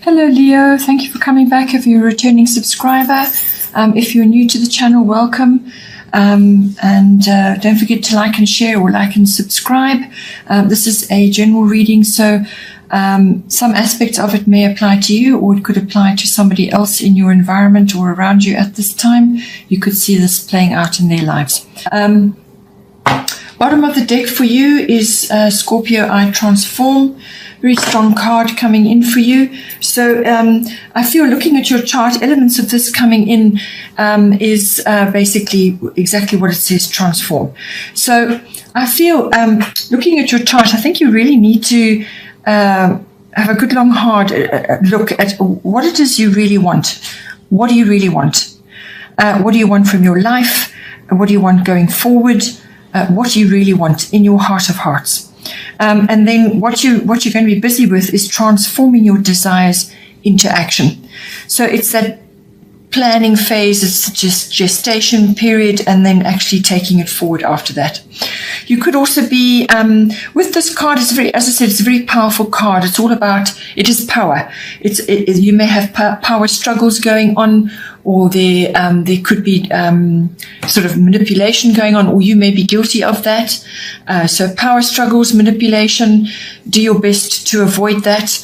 Hello Leo, thank you for coming back. If you're a returning subscriber, if you're new to the channel, welcome. Don't forget to like and share or like and subscribe. This is a general reading, so some aspects of it may apply to you, or it could apply to somebody else in your environment or around you at this time. You could see this playing out in their lives. Bottom of the deck for you is Scorpio, I Transform. Very strong card coming in for you. So I feel, looking at your chart, elements of this coming in is basically exactly what it says, transform. So I feel, looking at your chart, I think you really need to have a good long hard look at what it is you really want. What do you really want? What do you want from your life? What do you want going forward? What do you really want in your heart of hearts? And then what you're going to be busy with is transforming your desires into action. So it's that planning phase, it's just gestation period, and then actually taking it forward after that. You could also be, with this card, it's very, as I said, it's a very powerful card. It's all about, it is power. You may have power struggles going on, or there could be sort of manipulation going on, or you may be guilty of that. So power struggles, manipulation, do your best to avoid that,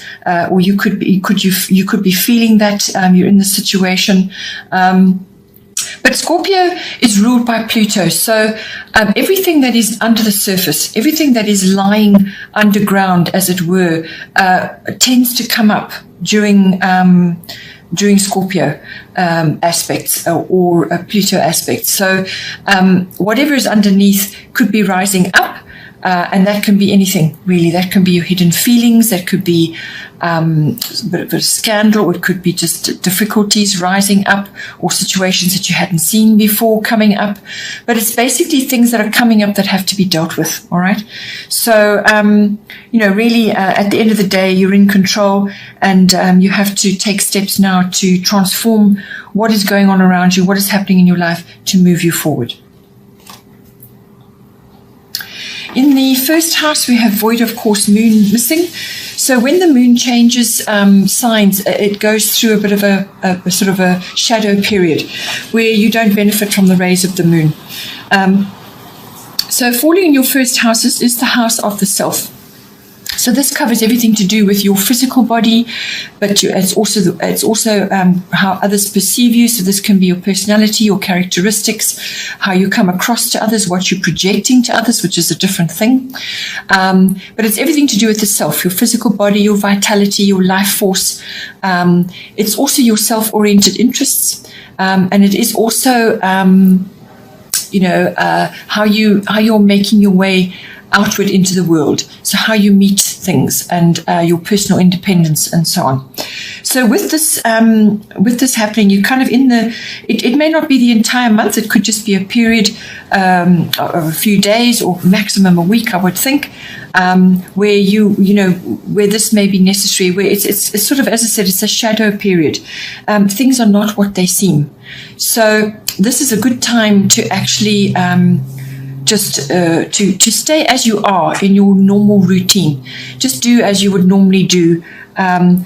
or you could be feeling that you're in this situation. But Scorpio is ruled by Pluto, so everything that is under the surface, everything that is lying underground, as it were, tends to come up during Scorpio aspects or Pluto aspects. So whatever is underneath could be rising up, and that can be anything, really. That can be your hidden feelings, that could be a bit of scandal, or it could be just difficulties rising up, or situations that you hadn't seen before coming up. But it's basically things that are coming up that have to be dealt with, all right? So, really, at the end of the day, you're in control, and you have to take steps now to transform what is going on around you, what is happening in your life, to move you forward. In the first house, we have void, of course, moon missing. So when the moon changes signs, it goes through a bit of a sort of a shadow period where you don't benefit from the rays of the moon. So falling in your first house is the house of the self. So this covers everything to do with your physical body, but it's also how others perceive you. So this can be your personality, your characteristics, how you come across to others, what you're projecting to others, which is a different thing. But it's everything to do with the self, your physical body, your vitality, your life force. It's also your self-oriented interests, and it is also how you're making your way outward into the world, so how you meet things, and your personal independence, and so on. So with this happening, you're kind of in the, it may not be the entire month, it could just be a period of a few days, or maximum a week, I would think, where where this may be necessary, where it's sort of, as I said, it's a shadow period. Things are not what they seem. So this is a good time to actually just to stay as you are in your normal routine. Just do as you would normally do, and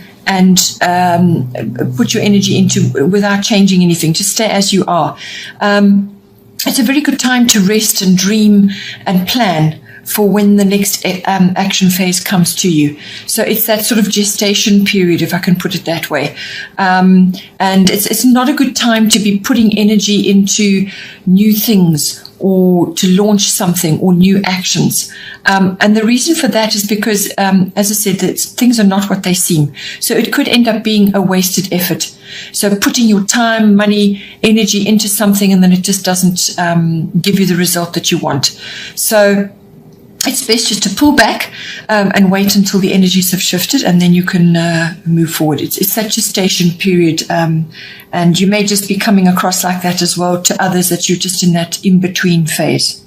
put your energy into, without changing anything. Just stay as you are. It's a very good time to rest and dream and plan for when the next action phase comes to you. So it's that sort of gestation period, if I can put it that way. And it's not a good time to be putting energy into new things, or to launch something, or new actions. And the reason for that is because, as I said, that things are not what they seem. So it could end up being a wasted effort. So putting your time, money, energy into something, and then it just doesn't give you the result that you want. So it's best just to pull back and wait until the energies have shifted, and then you can move forward. It's that gestation period, and you may just be coming across like that as well to others, that you're just in that in-between phase.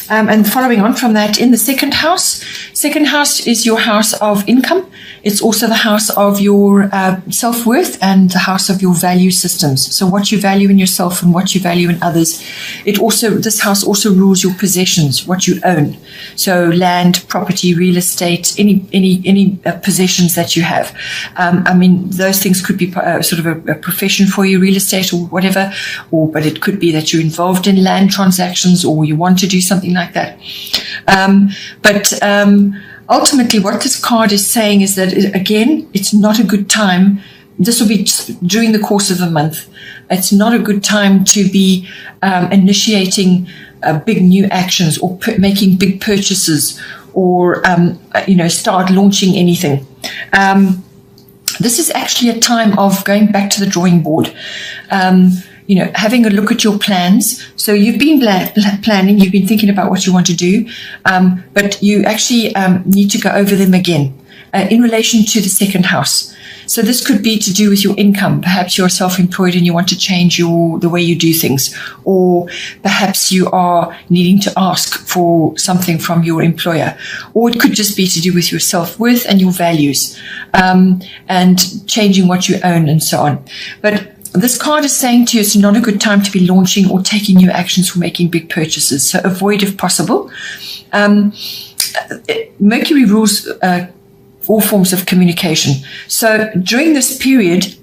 And following on from that, in the second house, Second house is your house of income. It's also the house of your self-worth and the house of your value systems. So what you value in yourself and what you value in others. This house also rules your possessions, what you own. So land, property, real estate, any possessions that you have. I mean, those things could be sort of a profession for you, real estate or whatever, but it could be that you're involved in land transactions or you want to do something like that. Ultimately, what this card is saying is that, again, it's not a good time. This will be during the course of the month. It's not a good time to be initiating big new actions or making big purchases or, start launching anything. This is actually a time of going back to the drawing board. Having a look at your plans. So you've been planning, you've been thinking about what you want to do, but you actually need to go over them again in relation to the second house. So this could be to do with your income. Perhaps you're self-employed and you want to change the way you do things, or perhaps you are needing to ask for something from your employer, or it could just be to do with your self-worth and your values, and changing what you own and so on. But this card is saying to you it's not a good time to be launching or taking new actions for making big purchases. So avoid if possible. Mercury rules all forms of communication. So during this period,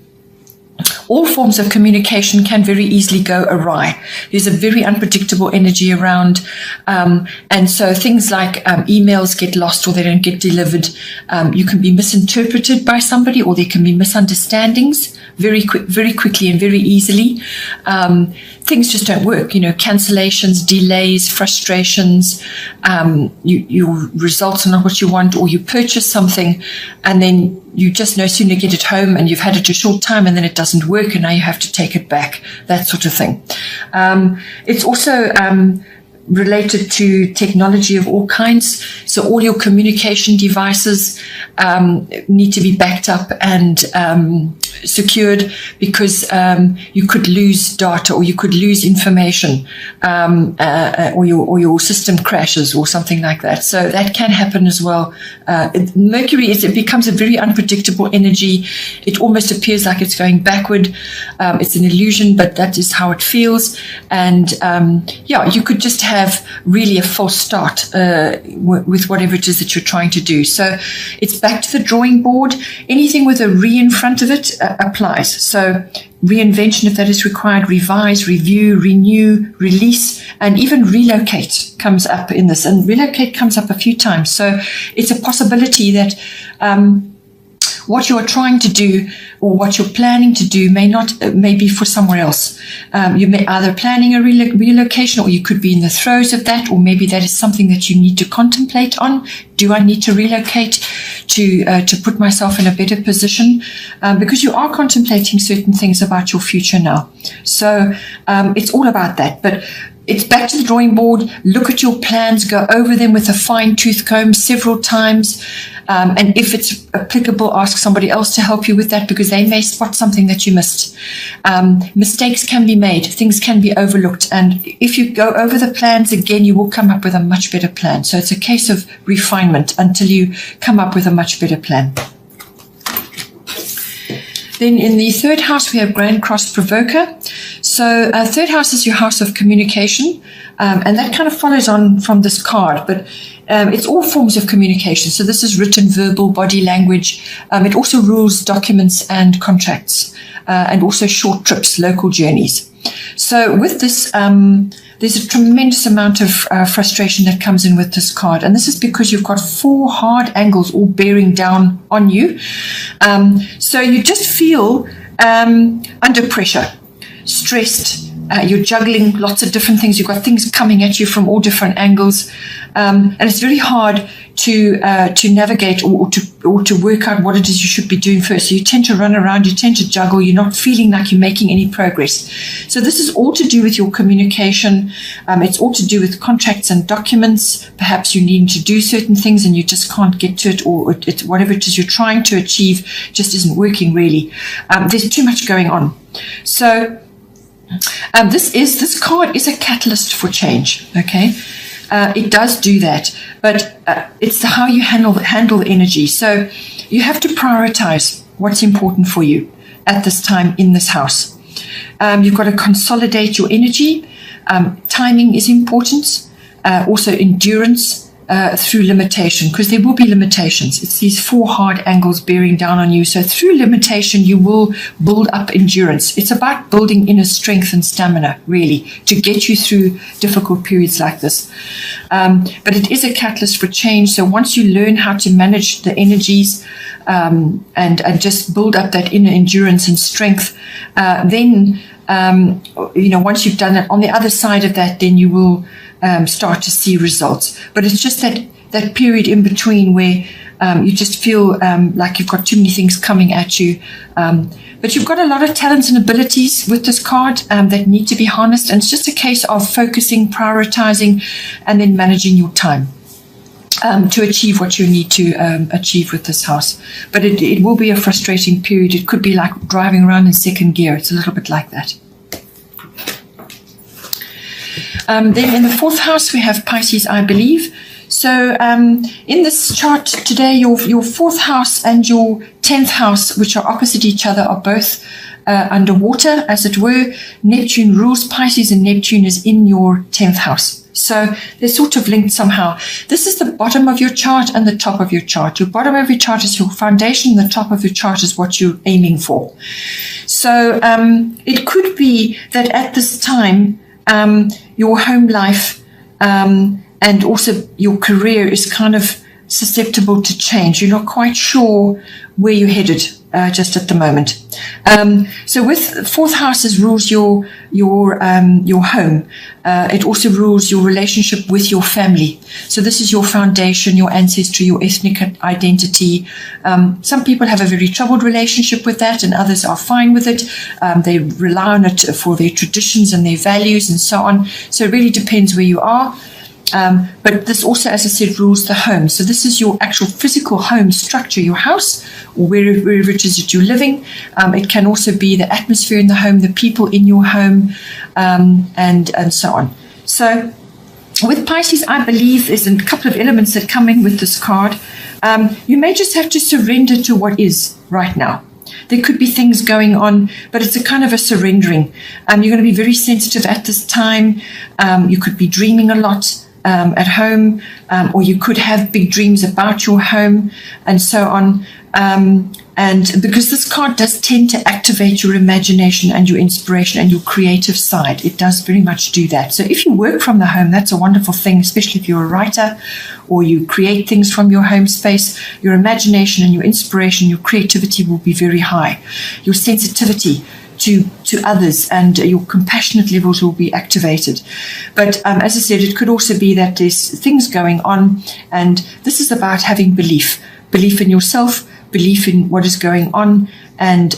all forms of communication can very easily go awry. There's a very unpredictable energy around. And so things like emails get lost or they don't get delivered. You can be misinterpreted by somebody, or there can be misunderstandings very quickly and very easily. Things just don't work, cancellations, delays, frustrations, your results are not what you want, or you purchase something and then you just no sooner get it home and you've had it a short time and then it doesn't work and now you have to take it back, that sort of thing. It's also related to technology of all kinds. So all your communication devices need to be backed up and secured, because you could lose data or you could lose information, or your system crashes or something like that. So that can happen as well. Mercury it becomes a very unpredictable energy. It almost appears like it's going backward. It's an illusion, but that is how it feels. And you could just have really a false start with whatever it is that you're trying to do. So it's back to the drawing board. Anything with a re in front of it applies. So reinvention, if that is required, revise, review, renew, release, and even relocate comes up in this. And relocate comes up a few times. So it's a possibility that what you're trying to do or what you're planning to do may be for somewhere else. You may either planning a relocation, or you could be in the throes of that, or maybe that is something that you need to contemplate on. Do I need to relocate to put myself in a better position? Because you are contemplating certain things about your future now. So it's all about that. But it's back to the drawing board. Look at your plans, go over them with a fine-tooth comb several times. And if it's applicable, ask somebody else to help you with that, because they may spot something that you missed. Mistakes can be made. Things can be overlooked. And if you go over the plans again, you will come up with a much better plan. So it's a case of refinement until you come up with a much better plan. Then in the third house, we have Grand Cross Provoker. So third house is your house of communication. And that kind of follows on from this card, but it's all forms of communication. So this is written, verbal, body language. It also rules documents and contracts, and also short trips, local journeys. So with this, there's a tremendous amount of frustration that comes in with this card. And this is because you've got 4 hard angles all bearing down on you. So you just feel under pressure, stressed. You're juggling lots of different things. You've got things coming at you from all different angles. And it's very hard to navigate or to work out what it is you should be doing first. So you tend to run around, you tend to juggle, you're not feeling like you're making any progress. So this is all to do with your communication. It's all to do with contracts and documents. Perhaps you need to do certain things and you just can't get to it, or whatever it is you're trying to achieve just isn't working really. There's too much going on. So this card is a catalyst for change, okay? it does do that, but it's how you handle the energy. So you have to prioritize what's important for you at this time in this house. You've got to consolidate your energy. Timing is important. Also endurance through limitation, because there will be limitations. It's these 4 hard angles bearing down on you. So through limitation, you will build up endurance. It's about building inner strength and stamina, really, to get you through difficult periods like this. But it is a catalyst for change. So once you learn how to manage the energies and just build up that inner endurance and strength, then, once you've done it, on the other side of that, then you will start to see results. But it's just that period in between where you just feel like you've got too many things coming at you. But you've got a lot of talents and abilities with this card that need to be harnessed. And it's just a case of focusing, prioritizing, and then managing your time to achieve what you need to achieve with this house. But it will be a frustrating period. It could be like driving around in second gear. It's a little bit like that. Then in the 4th house, we have Pisces, I believe. So in this chart today, your 4th house and your 10th house, which are opposite each other, are both underwater, as it were. Neptune rules Pisces, and Neptune is in your 10th house. So they're sort of linked somehow. This is the bottom of your chart and the top of your chart. Your bottom of your chart is your foundation. The top of your chart is what you're aiming for. So it could be that at this time, your home life and also your career is kind of susceptible to change. You're not quite sure where you're headed just at the moment. So with 4th houses rules your home. It also rules your relationship with your family. So this is your foundation, your ancestry, your ethnic identity. Some people have a very troubled relationship with that, and others are fine with it. They rely on it for their traditions and their values and so on. So it really depends where you are. But this also, as I said, rules the home. So this is your actual physical home structure, your house, or wherever it is that you're living. It can also be the atmosphere in the home, the people in your home, and so on. So with Pisces, I believe there's a couple of elements that come in with this card. You may just have to surrender to what is right now. There could be things going on, but it's a kind of a surrendering. You're going to be very sensitive at this time. You could be dreaming a lot at home, or you could have big dreams about your home and so on. And because this card does tend to activate your imagination and your inspiration and your creative side, it does very much do that. So if you work from the home, that's a wonderful thing, especially if you're a writer or you create things from your home space. Your imagination and your inspiration, your creativity will be very high. Your sensitivity to others and your compassionate levels will be activated. But as I said, it could also be that there's things going on, and this is about having belief in yourself, belief in what is going on, and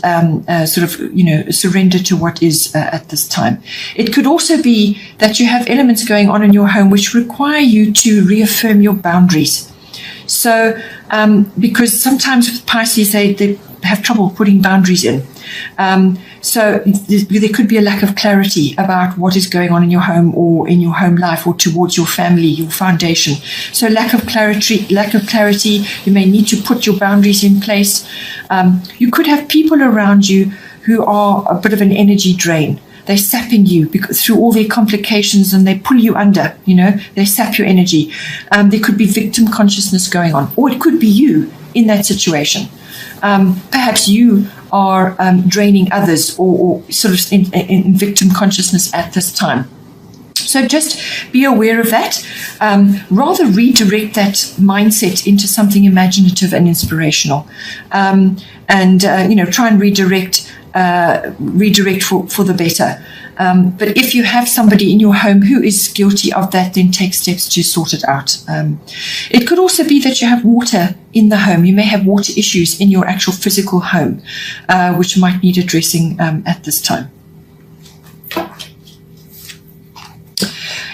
surrender to what is at this time. It could also be that you have elements going on in your home which require you to reaffirm your boundaries. So because sometimes with Pisces, they have trouble putting boundaries in. So there could be a lack of clarity about what is going on in your home or in your home life or towards your family, your foundation. So lack of clarity, you may need to put your boundaries in place. You could have people around you who are a bit of an energy drain. They're sapping you through all their complications, and they pull you under, they sap your energy. There could be victim consciousness going on, or it could be you in that situation. Perhaps you are draining others or sort of in victim consciousness at this time. So just be aware of that. Rather redirect that mindset into something imaginative and inspirational. Try and redirect for the better. But if you have somebody in your home who is guilty of that, then take steps to sort it out. It could also be that you have water in the home. You may have water issues in your actual physical home, which might need addressing at this time.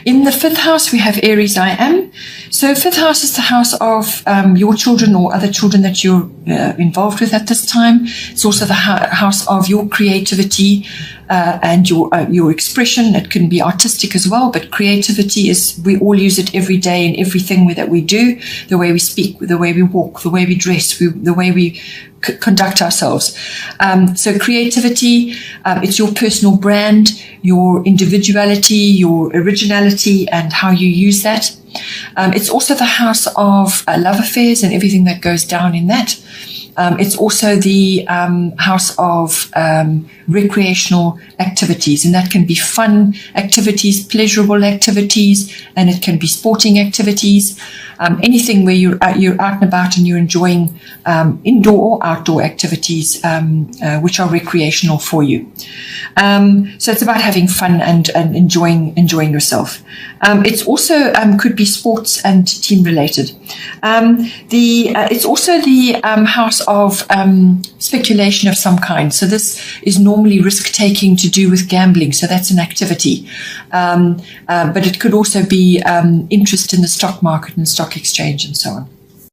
In the fifth house, we have Aries I am. So fifth house is the house of your children or other children that you're involved with at this time. It's also the house of your creativity and your expression. It can be artistic as well, but creativity is, we all use it every day in everything that we do, the way we speak, the way we walk, the way we dress, the way we conduct ourselves. So creativity, it's your personal brand, your individuality, your originality, and how you use that. It's also the house of love affairs and everything that goes down in that. It's also the house of recreational activities, and that can be fun activities, pleasurable activities, and it can be sporting activities. Anything where you're out and about and you're enjoying indoor or outdoor activities which are recreational for you. So it's about having fun and enjoying yourself. It's also could be sports and team related. It's also the house of speculation of some kind. So this is normally risk taking to do with gambling. So that's an activity. But it could also be interest in the stock market and stock exchange and so on.